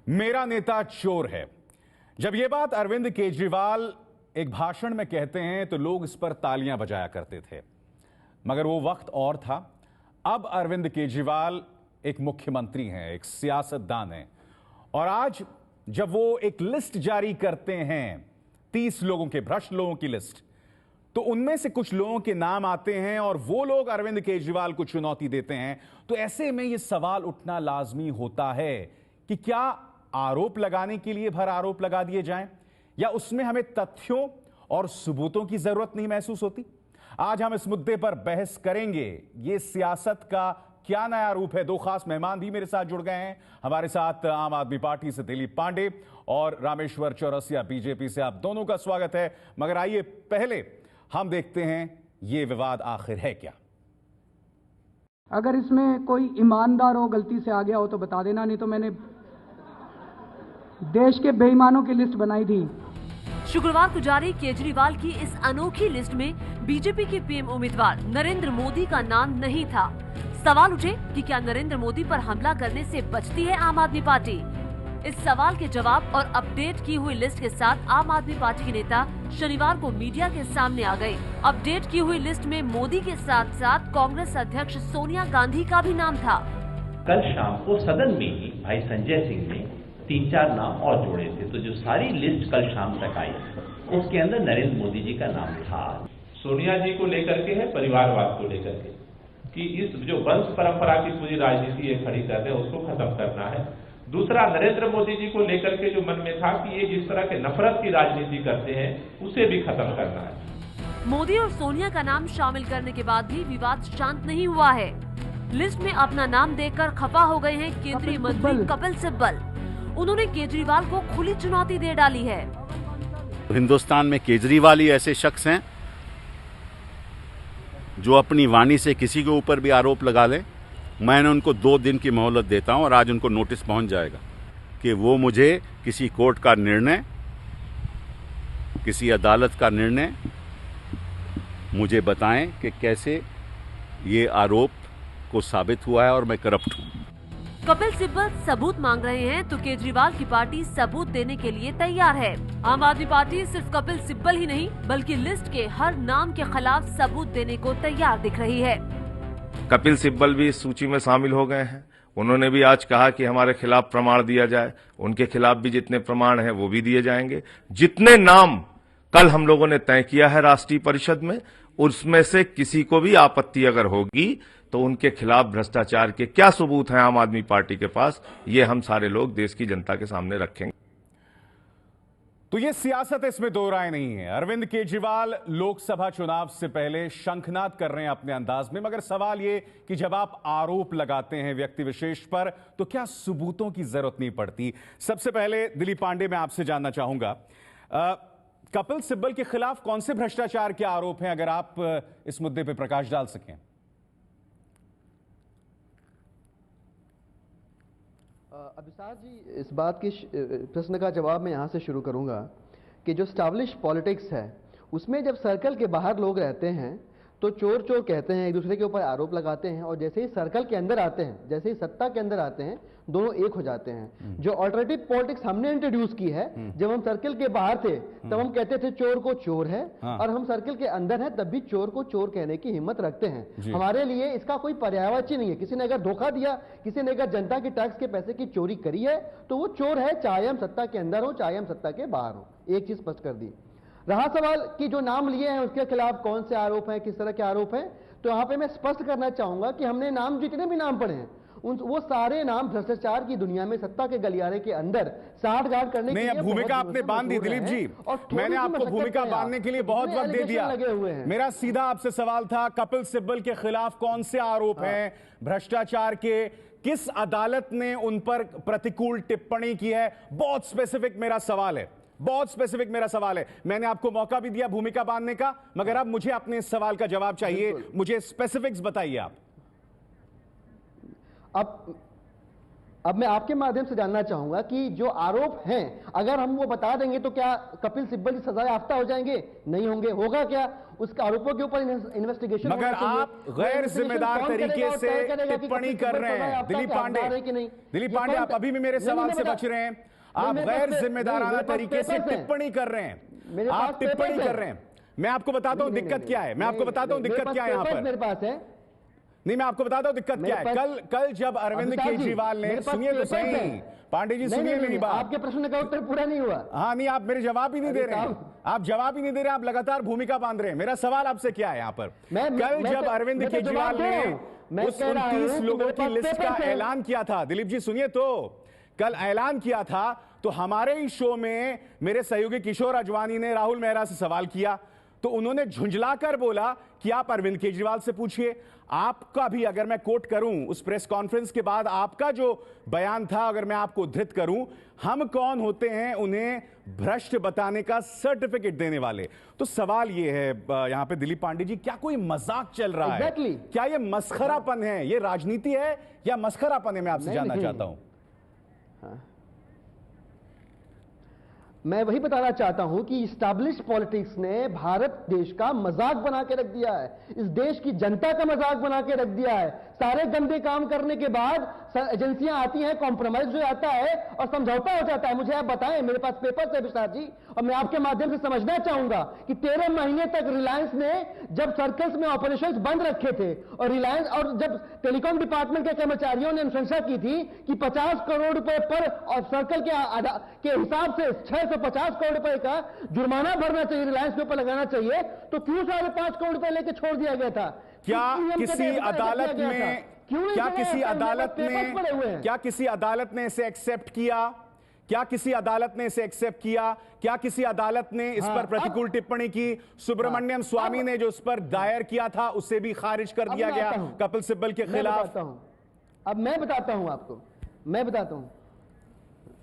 मेरा नेता चोर है। जब यह बात अरविंद केजरीवाल एक भाषण में कहते हैं तो लोग इस पर तालियां बजाया करते थे, मगर वो वक्त और था। अब अरविंद केजरीवाल एक मुख्यमंत्री हैं, एक सियासतदान हैं, और आज जब वो एक लिस्ट जारी करते हैं 30 लोगों के, भ्रष्ट लोगों की लिस्ट, तो उनमें से कुछ लोगों के नाम आते हैं और वो लोग अरविंद केजरीवाल को चुनौती देते हैं। तो ऐसे में यह सवाल उठना लाजमी होता है कि क्या आरोप लगाने के लिए भर आरोप लगा दिए जाएं, या उसमें हमें तथ्यों और सबूतों की जरूरत नहीं महसूस होती। आज हम इस मुद्दे पर बहस करेंगे। यह सियासत का क्या नया रूप है। दो खास मेहमान भी मेरे साथ जुड़ गए हैं। हमारे साथ आम आदमी पार्टी से दिलीप पांडे और रामेश्वर चौरसिया बीजेपी से। आप दोनों का स्वागत है। मगर आइए पहले हम देखते हैं ये विवाद आखिर है क्या। अगर इसमें कोई ईमानदार हो, गलती से आ गया हो तो बता देना, नहीं तो मैंने देश के बेईमानों की लिस्ट बनाई थी। शुक्रवार को जारी केजरीवाल की इस अनोखी लिस्ट में बीजेपी के पीएम उम्मीदवार नरेंद्र मोदी का नाम नहीं था। सवाल उठे कि क्या नरेंद्र मोदी पर हमला करने से बचती है आम आदमी पार्टी। इस सवाल के जवाब और अपडेट की हुई लिस्ट के साथ आम आदमी पार्टी के नेता शनिवार को मीडिया के सामने आ गए। अपडेट की हुई लिस्ट में मोदी के साथ साथ कांग्रेस अध्यक्ष सोनिया गांधी का भी नाम था। कल शाम को सदन में ही भाई संजय सिंह ने 3-4 नाम और जोड़े थे, तो जो सारी लिस्ट कल शाम तक आई उसके अंदर नरेंद्र मोदी जी का नाम था। सोनिया जी को लेकर के है, परिवारवाद को लेकर के, कि इस जो वंश परंपरा की पूरी राजनीति ये खड़ी कर रहे हैं उसको खत्म करना है। दूसरा, नरेंद्र मोदी जी को लेकर के जो मन में था कि ये जिस तरह के नफरत की राजनीति करते हैं उसे भी खत्म करना है। मोदी और सोनिया का नाम शामिल करने के बाद भी विवाद शांत नहीं हुआ है। लिस्ट में अपना नाम देखकर खफा हो गए हैं केंद्रीय मंत्री कपिल सिब्बल। उन्होंने केजरीवाल को खुली चुनौती दे डाली है। हिंदुस्तान में केजरीवाल ही ऐसे शख्स हैं जो अपनी वाणी से किसी के ऊपर भी आरोप लगा लें। मैंने उनको 2 दिन की मोहलत देता हूं और आज उनको नोटिस पहुंच जाएगा कि वो मुझे किसी कोर्ट का निर्णय, किसी अदालत का निर्णय मुझे बताएं कि कैसे ये आरोप को साबित हुआ है और मैं करप्ट हूं। कपिल सिब्बल सबूत मांग रहे हैं तो केजरीवाल की पार्टी सबूत देने के लिए तैयार है। आम आदमी पार्टी सिर्फ कपिल सिब्बल ही नहीं बल्कि लिस्ट के हर नाम के खिलाफ सबूत देने को तैयार दिख रही है। कपिल सिब्बल भी इस सूची में शामिल हो गए हैं। उन्होंने भी आज कहा कि हमारे खिलाफ प्रमाण दिया जाए। उनके खिलाफ भी जितने प्रमाण हैं वो भी दिए जाएंगे। जितने नाम कल हम लोगों ने तय किया है राष्ट्रीय परिषद में, उसमें से किसी को भी आपत्ति अगर होगी तो उनके खिलाफ भ्रष्टाचार के क्या सबूत हैं आम आदमी पार्टी के पास, ये हम सारे लोग देश की जनता के सामने रखेंगे। तो ये सियासत है, इसमें दो राय नहीं है। अरविंद केजरीवाल लोकसभा चुनाव से पहले शंखनाद कर रहे हैं अपने अंदाज में, मगर सवाल ये कि जब आप आरोप लगाते हैं व्यक्ति विशेष पर तो क्या सबूतों की जरूरत नहीं पड़ती। सबसे पहले दिलीप पांडे, मैं आपसे जानना चाहूंगा, कपिल सिब्बल के खिलाफ कौन से भ्रष्टाचार के आरोप हैं, अगर आप इस मुद्दे पर प्रकाश डाल सकें। अभिसार जी, इस बात की प्रश्न का जवाब मैं यहाँ से शुरू करूँगा कि जो स्टैब्लिश पॉलिटिक्स है उसमें जब सर्कल के बाहर लोग रहते हैं तो चोर चोर कहते हैं, एक दूसरे के ऊपर आरोप लगाते हैं, और जैसे ही सर्कल के अंदर आते हैं, जैसे ही सत्ता के अंदर आते हैं, दोनों एक हो जाते हैं। जो अल्टरनेटिव पॉलिटिक्स हमने इंट्रोड्यूस की है, जब हम सर्कल के बाहर थे तब हम कहते थे चोर को चोर है, और हम सर्कल के अंदर हैं तब भी चोर को चोर कहने की हिम्मत रखते हैं। हमारे लिए इसका कोई पर्यायवाची नहीं है। किसी ने अगर धोखा दिया, किसी ने अगर जनता के टैक्स के पैसे की चोरी करी है तो वो चोर है, चाहे हम सत्ता के अंदर हो चाहे हम सत्ता के बाहर हो। एक चीज स्पष्ट कर दी। रहा सवाल कि जो नाम लिए हैं उसके खिलाफ कौन से आरोप हैं, किस तरह के आरोप हैं, तो यहां पे मैं स्पष्ट करना चाहूंगा कि हमने नाम जितने भी नाम पढ़े हैं वो सारे नाम भ्रष्टाचार की दुनिया में सत्ता के गलियारे के अंदर साठगांठ करने के लिए भूमिका आपने बांध दी दिलीप जी। मैंने आपको भूमिका बांधने के लिए बहुत वक्त दे दिया। मेरा सीधा आपसे सवाल था, कपिल सिब्बल के खिलाफ कौन से आरोप हैं भ्रष्टाचार के, किस अदालत ने उन पर प्रतिकूल टिप्पणी की है। बहुत स्पेसिफिक मेरा सवाल है, बहुत स्पेसिफिक मेरा सवाल है। मैंने आपको मौका भी दिया भूमिका बांधने का, मगर अब मुझे अपने इस सवाल का जवाब चाहिए। मुझे स्पेसिफिक्स बताइए आप। अब मैं आपके माध्यम से जानना चाहूंगा कि जो आरोप हैं, अगर हम वो बता देंगे तो क्या कपिल सिब्बल जी सजा याफ्ता हो जाएंगे? नहीं होंगे। होगा क्या? उसके आरोपों के ऊपर इन्वेस्टिगेशन मगर आप गैर जिम्मेदार तरीके से टिप्पणी कर रहे हैं दिलीप पांडे। दिलीप पांडे, आप अभी भी मेरे सवाल से बच रहे हैं। आप गैर जिम्मेदाराना तरीके से टिप्पणी कर रहे हैं। आप टिप्पणी कर रहे हैं। मैं आपको बताता हूं दिक्कत क्या है। मैं आपको बताता हूं दिक्कत क्या है यहां पर। मेरे पास है। नहीं, मैं आपको बताता हूं दिक्कत क्या है। कल जब अरविंद केजरीवाल ने, सुनिए तो सही पांडे जी, सुनिए मेरी बात। आपके प्रश्न का उत्तर पूरा नहीं हुआ। हाँ, नहीं, आप मेरे जवाब ही नहीं दे रहे हैं। आप जवाब ही नहीं दे रहे हैं। आप लगातार भूमिका बांध रहे हैं। मेरा सवाल आपसे क्या है यहां पर? कल जब अरविंद केजरीवाल ने उस 29 लोगों की लिस्ट का ऐलान किया था, दिलीप जी सुनिए तो, कल ऐलान किया था, तो हमारे ही शो में मेरे सहयोगी किशोर अजवानी ने राहुल मेहरा से सवाल किया, तो उन्होंने झुंझलाकर बोला कि आप अरविंद केजरीवाल से पूछिए। आपका भी, अगर मैं कोट करूं उस प्रेस कॉन्फ्रेंस के बाद आपका जो बयान था, अगर मैं आपको उद्धृत करूं, हम कौन होते हैं उन्हें भ्रष्ट बताने का सर्टिफिकेट देने वाले। तो सवाल यह है यहां पे दिलीप पांडे जी, क्या कोई मजाक चल रहा है? क्या यह मस्खरापन है? यह राजनीति है या मस्खरापन है? मैं आपसे जानना चाहता हूं। मैं वही बताना चाहता हूं कि इस्टैब्लिश्ड पॉलिटिक्स ने भारत देश का मजाक बना के रख दिया है, इस देश की जनता का मजाक बना के रख दिया है। सारे गंदे काम करने के बाद एजेंसियां आती हैं, कॉम्प्रोमाइज हो जाता है और समझौता हो जाता है। मुझे आप बताएं, मेरे पास पेपर्स है विशाल जी, और मैं आपके माध्यम से समझना चाहूंगा कि 13 महीने तक रिलायंस ने जब सर्कल्स में ऑपरेशंस बंद रखे थे, और रिलायंस और जब टेलीकॉम डिपार्टमेंट के कर्मचारियों ने अनुशंसा की थी कि 50 करोड़ रुपए पर और सर्कल के हिसाब से 650 करोड़ रुपए का जुर्माना भरना चाहिए, रिलायंस के ऊपर लगाना चाहिए, तो क्यों 5.5 करोड़ रुपए लेकर छोड़ दिया गया था? क्या किसी अदालत ने इसे एक्सेप्ट किया? क्या किसी अदालत ने इसे एक्सेप्ट किया? क्या किसी अदालत ने इस पर प्रतिकूल टिप्पणी की? सुब्रमण्यम स्वामी ने जो इस पर दायर किया था उसे भी खारिज कर दिया गया कपिल सिब्बल के खिलाफ। अब मैं बताता हूं आपको, मैं बताता हूं।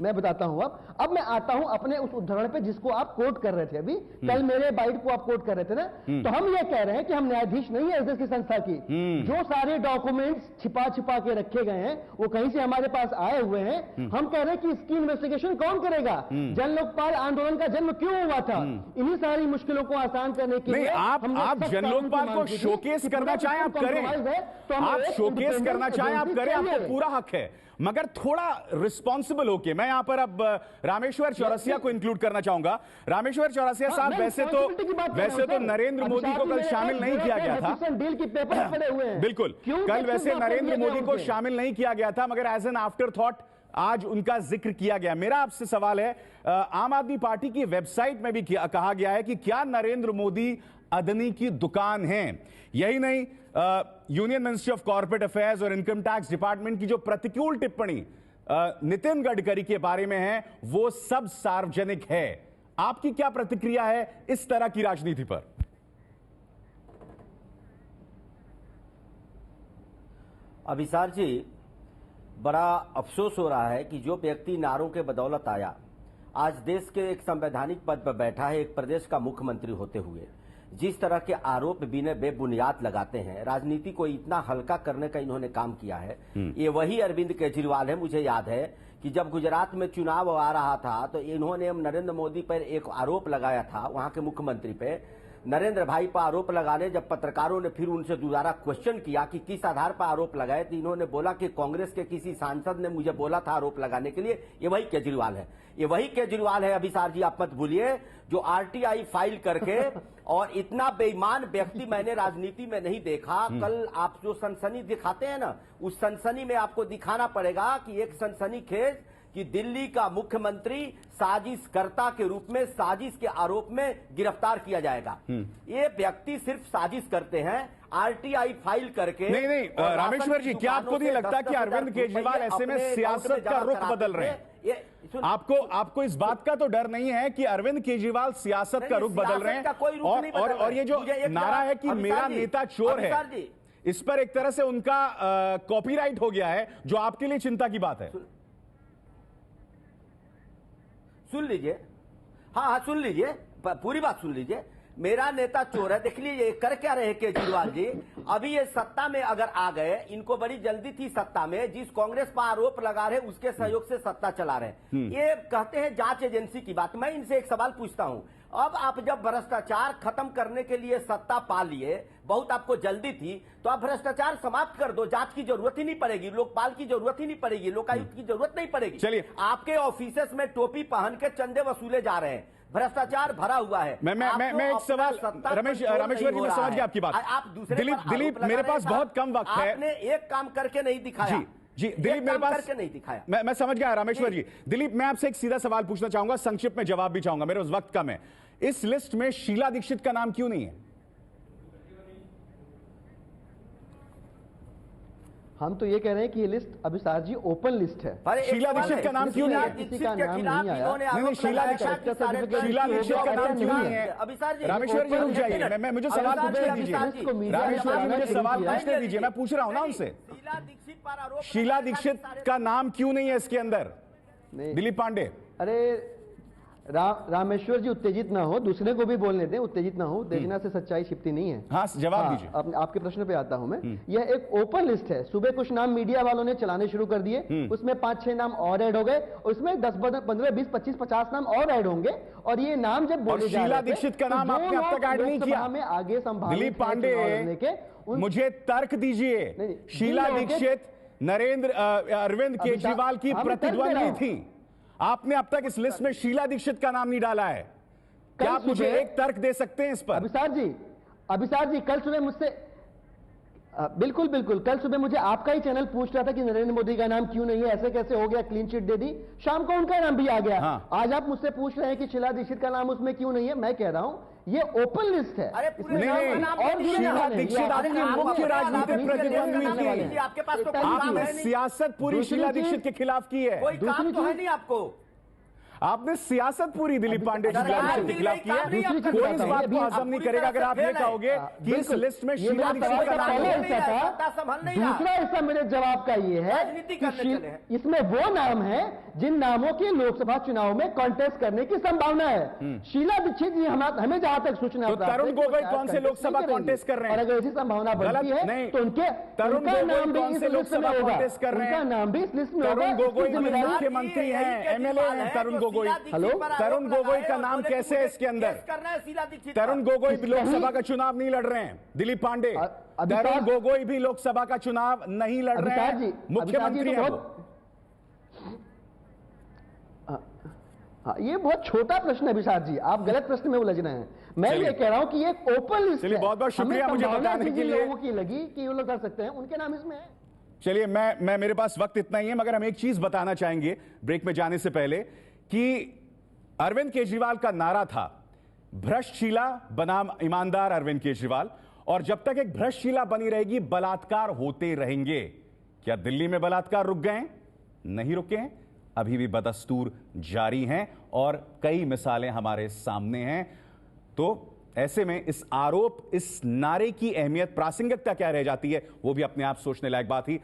अब मैं आता हूं अपने उस उदाहरण पे जिसको आप कोट कर रहे थे अभी, कल मेरे बाइट को आप कोट कर रहे थे ना, तो हम ये कह रहे हैं कि हम न्यायाधीश नहीं है इस देश की संस्था की। जो सारे डॉक्यूमेंट्स छिपा के रखे गए हैं वो कहीं से हमारे पास आए हुए हैं। हम कह रहे हैं कि इसकी इन्वेस्टिगेशन कौन करेगा? जन लोकपाल आंदोलन का जन्म क्यों हुआ था? इन्हीं सारी मुश्किलों को आसान करने के लिए आप जन लोकपाल को शोकेस करना चाहें आप करें, आप शोकेस करना चाहें आप करें, आपको पूरा हक है, मगर थोड़ा रिस्पॉन्सिबल होके। मैं यहां पर अब रामेश्वर चौरसिया को इंक्लूड करना चाहूंगा। रामेश्वर चौरसिया साहब, वैसे तो नरेंद्र मोदी को कल शामिल नहीं किया गया था, डील की पेपर पड़े हुए हैं। बिल्कुल, कल वैसे नरेंद्र मोदी को शामिल नहीं किया गया था, मगर एज एन आफ्टर थॉट आज उनका जिक्र किया गया। मेरा आपसे सवाल है, आम आदमी पार्टी की वेबसाइट में भी कहा गया है कि क्या नरेंद्र मोदी अदनी की दुकान है? यही नहीं, union ministry of corporate affairs और इनकम टैक्स डिपार्टमेंट की जो प्रतिकूल टिप्पणी नितिन गडकरी के बारे में है वो सब सार्वजनिक है। आपकी क्या प्रतिक्रिया है इस तरह की राजनीति पर? अभिसार जी, बड़ा अफसोस हो रहा है कि जो व्यक्ति नारों के बदौलत आया, आज देश के एक संवैधानिक पद पर बैठा है, एक प्रदेश का मुख्यमंत्री होते हुए जिस तरह के आरोप बिना बेबुनियाद लगाते हैं, राजनीति को इतना हल्का करने का इन्होंने काम किया है। ये वही अरविंद केजरीवाल है। मुझे याद है कि जब गुजरात में चुनाव आ रहा था तो इन्होंने नरेंद्र मोदी पर एक आरोप लगाया था, वहां के मुख्यमंत्री पे, नरेंद्र भाई पर आरोप लगाने जब पत्रकारों ने फिर उनसे दोबारा क्वेश्चन किया कि किस आधार पर आरोप लगाए, तो इन्होंने बोला कि कांग्रेस के किसी सांसद ने मुझे बोला था आरोप लगाने के लिए। ये वही केजरीवाल है, ये वही केजरीवाल है अभिसार जी, आप मत भूलिए, जो आरटीआई फाइल करके, और इतना बेईमान व्यक्ति मैंने राजनीति में नहीं देखा। कल आप जो सनसनी दिखाते हैं ना, उस सनसनी में आपको दिखाना पड़ेगा कि एक सनसनीखेज कि दिल्ली का मुख्यमंत्री साजिशकर्ता के रूप में साजिश के आरोप में गिरफ्तार किया जाएगा। ये व्यक्ति सिर्फ साजिश करते हैं, आरटीआई फाइल करके। नहीं, रामेश्वर जी, क्या आपको नहीं लगता कि अरविंद केजरीवाल ऐसे में सियासत का रुख बदल रहे हैं? आपको इस बात का तो डर नहीं है कि अरविंद केजरीवाल सियासत का रुख बदल रहे हैं? और ये जो नारा है कि मेरा नेता चोर है, इस पर एक तरह से उनका कॉपीराइट हो गया है, जो आपके लिए चिंता की बात है। सुन लीजिए, हाँ सुन लीजिए, पूरी बात सुन लीजिए। मेरा नेता चोर है, देख लीजिए कर क्या रहे केजरीवाल जी। अभी ये सत्ता में अगर आ गए, इनको बड़ी जल्दी थी सत्ता में, जिस कांग्रेस पर आरोप लगा रहे उसके सहयोग से सत्ता चला रहे। ये कहते हैं जांच एजेंसी की बात। मैं इनसे एक सवाल पूछता हूं, अब आप जब भ्रष्टाचार खत्म करने के लिए सत्ता पा लिए, बहुत आपको जल्दी थी, तो आप भ्रष्टाचार समाप्त कर दो, जांच की जरूरत ही नहीं पड़ेगी, लोकपाल की जरूरत ही नहीं पड़ेगी, लोकायुक्त की जरूरत नहीं पड़ेगी। चलिए, आपके ऑफिसेस में टोपी पहन के चंदे वसूले जा रहे हैं, भ्रष्टाचार भरा हुआ है। मैं एक सवाल, रामेश्वर जी, मैं समझ गया आपकी बात। आप दूसरे दिलीप, मेरे पास बहुत कम वक्त है। आपने एक काम करके नहीं दिखाया। जी दिलीप, मेरे पास करके नहीं दिखाया। मैं समझ गया रामेश्वर जी। दिलीप, मैं आपसे एक सीधा सवाल पूछना चाहूंगा, संक्षिप्त में जवाब भी चाहूंगा, मेरे पास वक्त कम है। इस लिस्ट में शीला दीक्षित का नाम क्यों नहीं है? हम तो ये कह रहे हैं कि ये लिस्ट अभिसार जी ओपन लिस्ट है। शीला दीक्षित का नाम क्यों नहीं है? किसी का नाम नहीं आया। नहीं, शीला दीक्षित का नाम क्यों नहीं है? रामेश्वर जी रुक जाइए, मैं मुझे सवाल पूछने दीजिए। रामेश्वर जी मुझे सवाल पूछने दीजिए, मैं पूछ रहा हूं ना उनसे। शीला दीक्षित का नाम क्यों नहीं है इसके अंदर? दिलीप पांडे। अरे रामेश्वर जी उत्तेजित ना हो, दूसरे को भी बोलने दें, उत्तेजित ना हो, उत्तेजना से सच्चाई छिपती नहीं है। हाँ, जवाब दीजिए। आपके प्रश्न पे आता हूं मैं। यह एक ओपन लिस्ट है। सुबह कुछ नाम मीडिया वालों ने चलाने शुरू कर दिए, उसमें 5-6 नाम और ऐड हो गए, उसमें 10, 15, 20, 25, 50 नाम और ऐड होंगे, और ये नाम जब बोले जा रहे थे, शीला दीक्षित का नाम आपने अब तक ऐड नहीं किया। में आगे संभावित दिलीप पांडे, मुझे तर्क दीजिए। शीला दीक्षित अरविंद केजरीवाल की प्रतिद्वंदी थी, आपने अब तक इस लिस्ट में शीला दीक्षित का नाम नहीं डाला है। क्या आप मुझे एक तर्क दे सकते हैं इस पर? अभिसार जी कल सुबह मुझसे बिल्कुल कल सुबह मुझे आपका ही चैनल पूछ रहा था कि नरेंद्र मोदी का नाम क्यों नहीं है, ऐसे कैसे हो गया, क्लीन चिट दे दी, शाम को उनका नाम भी आ गया। हाँ। आज आप मुझसे पूछ रहे हैं कि शीला दीक्षित का नाम उसमें क्यों नहीं है। मैं कह रहा हूं ये ओपन लिस्ट है। अरे शीला दीक्षित आपकी मुख्य राजनीतिक प्रतिद्वंदी थी। आपके पास तो आपने सियासत पूरी शीला दीक्षित के खिलाफ की है। कोई काम तो है नहीं आपको। आपने सियासत पूरी दिलीप पांडे शीला दीक्षित के खिलाफ की है। कोई इस बात को हजम नहीं करेगा अगर आप ये कहोगे कि इस लिस्ट में शीला दीक्षित का नाम है। दूसरा हिस्सा मेरे जवाब का ये है कि इसमें वो नाम है जिन नामों की लोकसभा चुनाव में कॉन्टेस्ट करने की संभावना है। शीला दीक्षित जी हमें जहां तक सूचना तो तरुण गोगोई कौन से लोकसभा कॉन्टेस्ट कर रहे हैं? और अगर ऐसी संभावना बनती है तो तरुण गोगोई कौन से लोकसभा कॉन्टेस्ट कर रहे हैं? नाम भी इस लिस्ट में होगा। तरुण गोगोई मुख्यमंत्री हैं, एमएलए हैं। तरुण गोगोई, तरुण गोगोई का नाम कैसे है इसके अंदर? तरुण गोगोई भी लोकसभा का चुनाव नहीं लड़ रहे हैं। दिलीप पांडे, तरुण गोगोई भी लोकसभा का चुनाव नहीं लड़ रहे हैं, मुख्यमंत्री हैं वो। ये बहुत छोटा प्रश्न है अभिसार जी, आप गलत प्रश्न में उलझ रहे हैं। मैं ये कह रहा हूं कि ये एक ओपन लिस्ट है। बहुत बहुत शुक्रिया मुझे बताने के लिए। लोगों की लगी कि वो लोग कर सकते हैं, उनके नाम इसमें है। चलिए, मैं मेरे पास वक्त इतना ही है, मगर हम एक चीज बताना चाहेंगे ब्रेक में जाने से पहले कि अरविंद केजरीवाल का नारा था भ्रष्टशीला बनाम ईमानदार अरविंद केजरीवाल, और जब तक एक भ्रष्टशीला बनी रहेगी बलात्कार होते रहेंगे। क्या दिल्ली में बलात्कार रुक गए? नहीं रुके हैं, अभी भी बदस्तूर जारी हैं और कई मिसालें हमारे सामने हैं। तो ऐसे में इस आरोप, इस नारे की अहमियत, प्रासंगिकता क्या रह जाती है, वो भी अपने आप सोचने लायक बात ही।